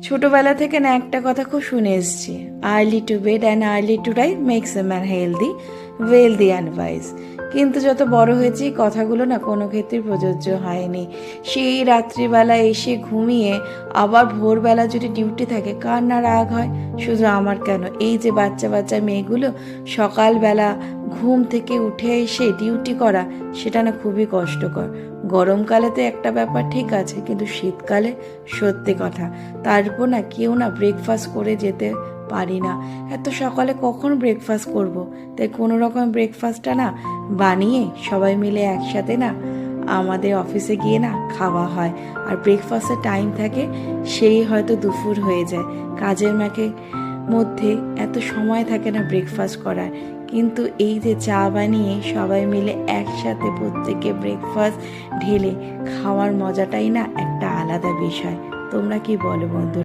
ছোটবেলা থেকে না একটা কথা খুব শুনে এসেছি, early to bed and early to rise makes a man healthy, wealthy and wise. কিন্তু যত বড় হয়েছি কথাগুলো না কোনো ক্ষেত্রেই প্রযোজ্য হয়নি। সেই রাত্রিবেলা এসে ঘুমিয়ে আবার ভোরবেলা যদি ডিউটি থাকে কার না রাগ হয়, শুধু আমার কেন? এই যে বাচ্চা বাচ্চা মেয়েগুলো সকালবেলা ঘুম থেকে উঠে এসে ডিউটি করা, সেটা না খুবই কষ্টকর। গরমকালে তো একটা ব্যাপার ঠিক আছে, কিন্তু শীতকালে সত্যি কথা, তারপর না কেউ না ব্রেকফাস্ট করে যেতে পারি না। এত সকালে কখন ব্রেকফাস্ট করব? তাই কোনো রকম ব্রেকফাস্টটা না বানিয়ে সবাই মিলে একসাথে না আমাদের অফিসে গিয়ে না খাওয়া হয়। আর ব্রেকফাস্টের টাইম থাকে সেই হয়তো দুপুর হয়ে যায়। কাজের মধ্যে এত সময় থাকে না ব্রেকফাস্ট করার। কিন্তু এই যে চা বানিয়ে সবাই মিলে একসাথে প্রত্যেকে ব্রেকফাস্ট ঢেলে খাওয়ার মজাটাই না একটা আলাদা বিষয়। তোমরা কি বলো বন্ধু?